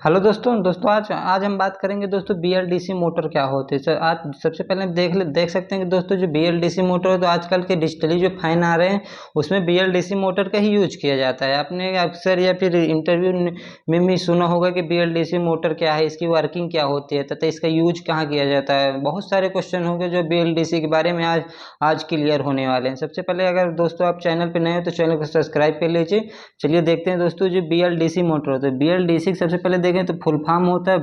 Hello दोस्तों आज आज हम बात करेंगे दोस्तों बीएलडीसी मोटर क्या होते हैं। आज सबसे पहले देख सकते हैं कि दोस्तों जो बीएलडीसी मोटर है तो आजकल के डिजिटली जो फैन आ रहे हैं उसमें बीएलडीसी मोटर का ही यूज किया जाता है। आपने अक्सर या फिर इंटरव्यू में भी सुना होगा कि बीएलडीसी मोटर क्या है, इसकी वर्किंग क्या होती है तथा इसका यूज कहाँ किया जाता है। बहुत सारे क्वेश्चन होंगे जो बीएलडीसी के बारे में आज क्लियर होने वाले हैं। सबसे पहले अगर दोस्तों आप चैनल पर नए हो तो चैनल को सब्सक्राइब कर लीजिए। चलिए देखते हैं दोस्तों जो बीएलडीसी मोटर होता है। बीएलडीसी सबसे पहले देखें तो फुल फॉर्म होता है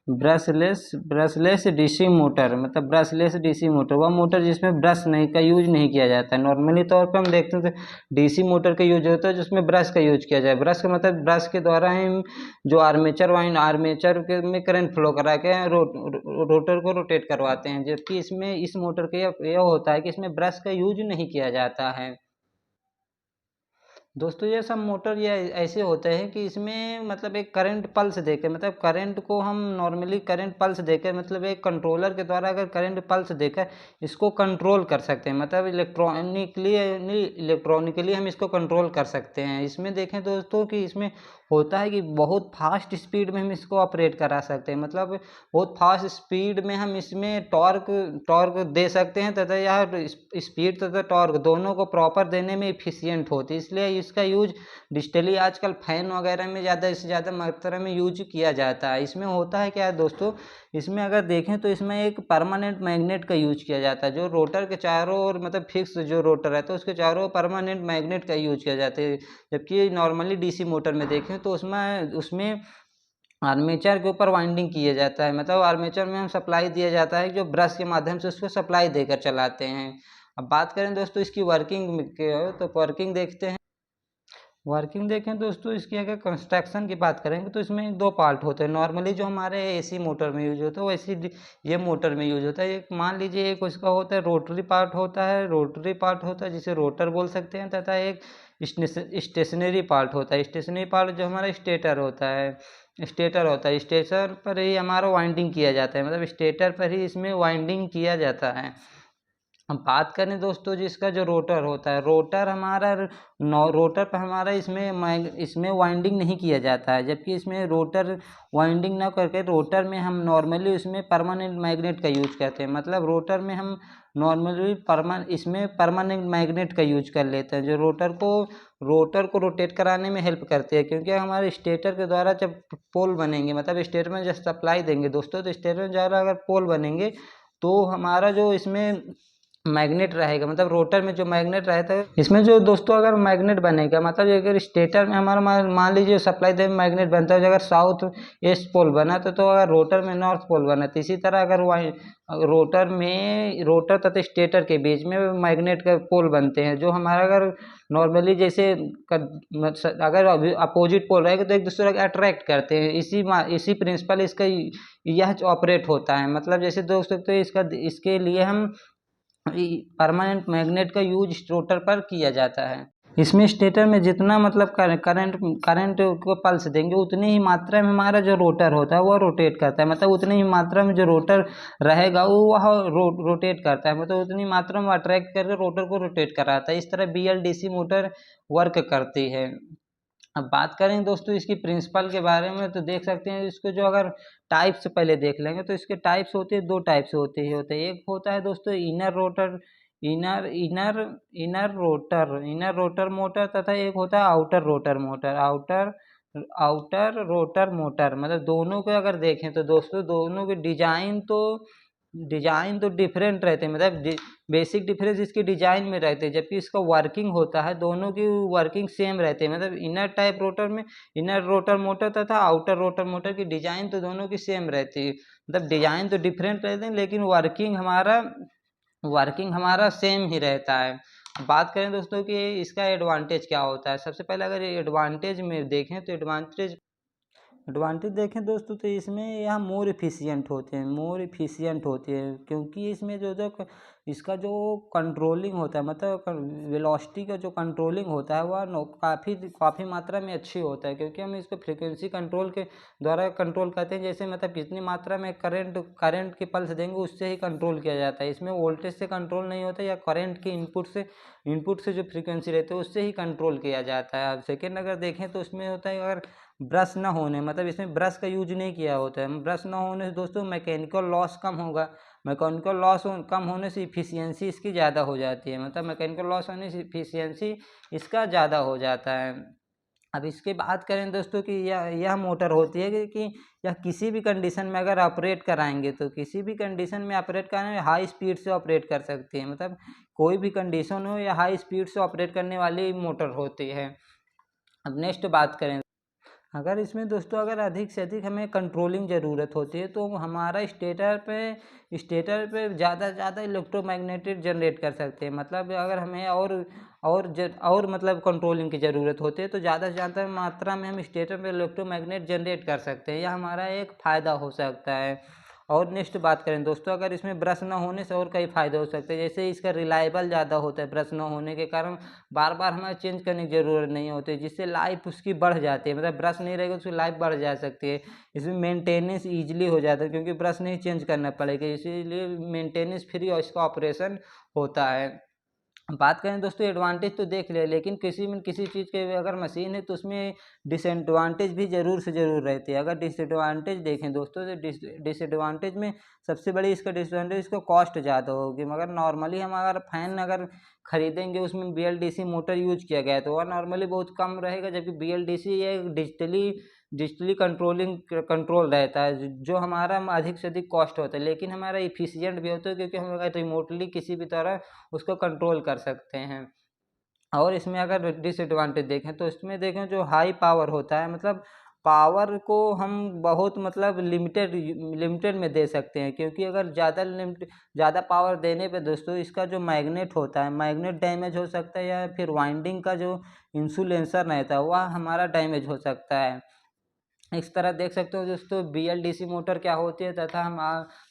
ब्रशलेस डीसी मोटर। मतलब ब्रशलेस डीसी मोटर वह मोटर जिसमें ब्रश नहीं का यूज नहीं किया जाता है। नॉर्मली तौर पर हम देखते हैं डीसी मोटर का यूज होता है जिसमें ब्रश का यूज किया जाए। ब्रश का मतलब ब्रश के द्वारा हम जो आर्मेचर के में करंट फ्लो करा के रोटर को रोटेट करवाते हैं। जबकि इसमें इस मोटर का यह होता है कि इसमें ब्रश का यूज नहीं किया जाता है। दोस्तों ये सब मोटर ये ऐसे होते हैं कि इसमें मतलब एक करंट पल्स देकर, मतलब करंट को हम नॉर्मली करंट पल्स देकर, मतलब एक कंट्रोलर के द्वारा अगर करंट पल्स देकर इसको कंट्रोल कर सकते हैं। मतलब इलेक्ट्रॉनिकली हम इसको कंट्रोल कर सकते हैं। इसमें देखें दोस्तों कि इसमें होता है कि बहुत फास्ट स्पीड में हम इसको ऑपरेट करा सकते हैं। मतलब बहुत फास्ट स्पीड में हम इसमें टॉर्क दे सकते हैं तथा यह स्पीड तथा टॉर्क दोनों को प्रॉपर देने में इफिशियंट होती है। इसलिए इसका यूज डिजिटली आजकल फैन वगैरह में ज़्यादा से ज़्यादा मात्रा में यूज किया जाता है। इसमें होता है क्या दोस्तों, इसमें अगर देखें तो इसमें एक परमानेंट मैग्नेट का यूज किया जाता है। जो रोटर के चारों ओर मतलब फिक्स जो रोटर है तो उसके चारों ओर परमानेंट मैग्नेट का यूज किया जाता है। जबकि नॉर्मली डीसी मोटर में देखें तो उसमें उसमें आर्मेचर के ऊपर वाइंडिंग किया जाता है। मतलब आर्मेचर में हम सप्लाई दिया जाता है जो ब्रश के माध्यम से उसको सप्लाई देकर चलाते हैं। अब बात करें दोस्तों इसकी वर्किंग तो वर्किंग देखते हैं। वर्किंग देखें दोस्तों इसकी अगर कंस्ट्रक्शन की बात करेंगे तो इसमें दो पार्ट होते हैं। नॉर्मली जो हमारे एसी मोटर में यूज होता है वैसे ये मोटर में यूज होता है। एक मान लीजिए एक उसका होता है रोटरी पार्ट होता है जिसे रोटर बोल सकते हैं, तथा एक स्टेशनरी पार्ट होता है। स्टेशनरी पार्ट जो हमारा स्टेटर पर ही हमारा वाइंडिंग किया जाता है। मतलब स्टेटर पर ही इसमें वाइंडिंग किया जाता है। अब बात करें दोस्तों जिसका जो रोटर होता है, रोटर पर हमारा इसमें वाइंडिंग नहीं किया जाता है। जबकि इसमें रोटर वाइंडिंग ना करके रोटर में हम नॉर्मली उसमें परमानेंट मैग्नेट का यूज करते हैं। मतलब रोटर में हम नॉर्मली इसमें परमानेंट मैग्नेट का यूज कर लेते हैं जो रोटर को रोटेट कराने में हेल्प करते हैं। क्योंकि हमारे स्टेटर के द्वारा जब पोल बनेंगे, मतलब स्टेटर में जब सप्लाई देंगे दोस्तों, तो स्टेटर में द्वारा अगर पोल बनेंगे तो हमारा जो इसमें मैग्नेट रहेगा, मतलब रोटर में जो मैग्नेट रहता है इसमें जो दोस्तों अगर मैग्नेट बनेगा, मतलब अगर स्टेटर में हमारा मान लीजिए सप्लाई दे मैग्नेट बनता है, अगर साउथ ईस्ट पोल बना तो अगर रोटर में नॉर्थ पोल बना तो इसी तरह अगर रोटर तथा स्टेटर के बीच में मैग्नेट का पोल बनते हैं। जो हमारा अगर नॉर्मली जैसे अगर अपोजिट पोल रहेगा तो एक दूसरे को अट्रैक्ट करते हैं। इसी प्रिंसिपल इसका यह ऑपरेट होता है। मतलब जैसे दोस्तों तो इसके लिए हम परमानेंट मैग्नेट का यूज रोटर पर किया जाता है। इसमें स्टेटर में जितना मतलब करंट को पल्स देंगे उतनी ही मात्रा में हमारा जो रोटर होता है वह रोटेट करता है। मतलब उतनी ही मात्रा में जो रोटर रहेगा वह रोटेट करता है। मतलब उतनी मात्रा में अट्रैक्ट करके रोटर को रोटेट कराता है। इस तरह बीएलडीसी मोटर वर्क करती है। अब बात करें दोस्तों इसकी प्रिंसिपल के बारे में तो देख सकते हैं इसको जो अगर टाइप्स पहले देख लेंगे तो इसके टाइप्स होते हैं, दो टाइप्स होते हैं। एक होता है दोस्तों इनर रोटर मोटर तथा एक होता है आउटर रोटर मोटर। मतलब दोनों को अगर देखें तो दोस्तों दोनों के डिजाइन तो डिफरेंट रहते हैं। मतलब बेसिक डिफरेंस इसके डिजाइन में रहते हैं, जबकि इसका वर्किंग होता है दोनों की वर्किंग सेम रहते हैं। मतलब इनर रोटर मोटर तथा आउटर रोटर मोटर की डिजाइन तो दोनों की सेम रहती है। मतलब डिजाइन तो डिफरेंट रहते हैं लेकिन वर्किंग हमारा सेम ही रहता है। बात करें दोस्तों कि इसका एडवांटेज क्या होता है। सबसे पहले अगर एडवांटेज में देखें तो एडवांटेज देखें दोस्तों तो इसमें यह मोर इफिशियंट होते हैं। क्योंकि इसमें इसका जो कंट्रोलिंग होता है, मतलब वेलोसिटी का जो कंट्रोलिंग होता है वह काफ़ी मात्रा में अच्छी होता है। क्योंकि हम इसको फ्रीक्वेंसी कंट्रोल के द्वारा कंट्रोल करते हैं। जैसे मतलब कितनी मात्रा में करंट की पल्स देंगे उससे ही कंट्रोल किया जाता है। इसमें वोल्टेज से कंट्रोल नहीं होता या करंट के इनपुट से जो फ्रीक्वेंसी रहती है उससे ही कंट्रोल किया जाता है। अब सेकेंड अगर देखें तो उसमें होता है अगर ब्रश ना होने, मतलब इसमें ब्रश का यूज नहीं किया होता है। ब्रश ना होने से दोस्तों मैकेनिकल लॉस कम होगा। मैकेनिकल लॉस कम होने से इफिशियंसी इसकी ज़्यादा हो जाती है, मतलब मैकेनिकल लॉस होने से इफिशियंसी इसका ज़्यादा हो जाता है। अब इसके बात करें दोस्तों कि यह मोटर होती है कि यह किसी भी कंडीशन में अगर ऑपरेट कराएंगे तो किसी भी कंडीशन में ऑपरेट कराएंगे हाई स्पीड से ऑपरेट कर सकती है, मतलब कोई भी कंडीशन हो या हाई स्पीड से ऑपरेट करने वाली मोटर होती है। अब नेक्स्ट बात करें, अगर इसमें दोस्तों अगर अधिक से अधिक हमें कंट्रोलिंग ज़रूरत होती है तो हमारा स्टेटर पे ज़्यादा से ज़्यादा इलेक्ट्रोमैग्नेटिक जनरेट कर सकते हैं, मतलब अगर हमें और मतलब कंट्रोलिंग की ज़रूरत होती है तो ज़्यादा से ज़्यादा मात्रा में हम स्टेटर पे इलेक्ट्रोमैग्नेट जनरेट कर सकते हैं, यह हमारा एक फ़ायदा हो सकता है। और नेक्स्ट बात करें दोस्तों, अगर इसमें ब्रश ना होने से और कई फ़ायदे हो सकते हैं, जैसे इसका रिलायबल ज़्यादा होता है ब्रश ना होने के कारण, बार बार हमें चेंज करने की ज़रूरत नहीं होती, जिससे लाइफ उसकी बढ़ जाती है, मतलब ब्रश नहीं रहेगा उसकी लाइफ बढ़ जा सकती है। इसमें मेंटेनेंस ईजिली हो जाता है क्योंकि ब्रश नहीं चेंज करना पड़ेगा, इसीलिए मेंटेनेंस फ्री और इसका ऑपरेशन होता है। बात करें दोस्तों एडवांटेज तो देख लिया, लेकिन किसी चीज़ की अगर मशीन है तो उसमें डिसएडवांटेज भी ज़रूर से ज़रूर रहती है। अगर डिसएडवांटेज देखें दोस्तों तो डिसएडवांटेज में सबसे बड़ी इसका डिसएडवांटेज, इसका कॉस्ट ज़्यादा होगी। मगर नॉर्मली हम अगर फ़ैन अगर खरीदेंगे उसमें BLDC मोटर यूज किया गया है तो वह नॉर्मली बहुत कम रहेगा, जबकि BLDC ये डिजिटली कंट्रोल रहता है, जो हमारा अधिक से अधिक कॉस्ट होता है, लेकिन हमारा इफिशियंट भी होता है क्योंकि हम अगर रिमोटली किसी भी तरह उसको कंट्रोल कर सकते हैं। और इसमें अगर डिसएडवांटेज देखें तो इसमें देखें जो हाई पावर होता है, मतलब पावर को हम बहुत मतलब लिमिटेड में दे सकते हैं, क्योंकि अगर ज़्यादा पावर देने पे दोस्तों इसका जो मैग्नेट होता है मैग्नेट डैमेज हो सकता है, या फिर वाइंडिंग का जो इंसुलेशन रहता है वह हमारा डैमेज हो सकता है। इस तरह देख सकते हो दोस्तों BLDC मोटर क्या होती है,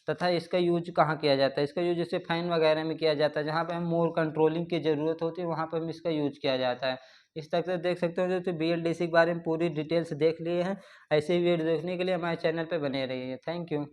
तथा इसका यूज कहाँ किया जाता है। इसका यूज जैसे फैन वगैरह में किया जाता है, जहाँ पे हम मोर कंट्रोलिंग की ज़रूरत होती है वहाँ पर हम इसका यूज किया जाता है। इस तरह से देख सकते हो दोस्तों BLDC के बारे में पूरी डिटेल्स देख लिए हैं। ऐसे ही वीडियो देखने के लिए हमारे चैनल पर बने रहिए। Thank you.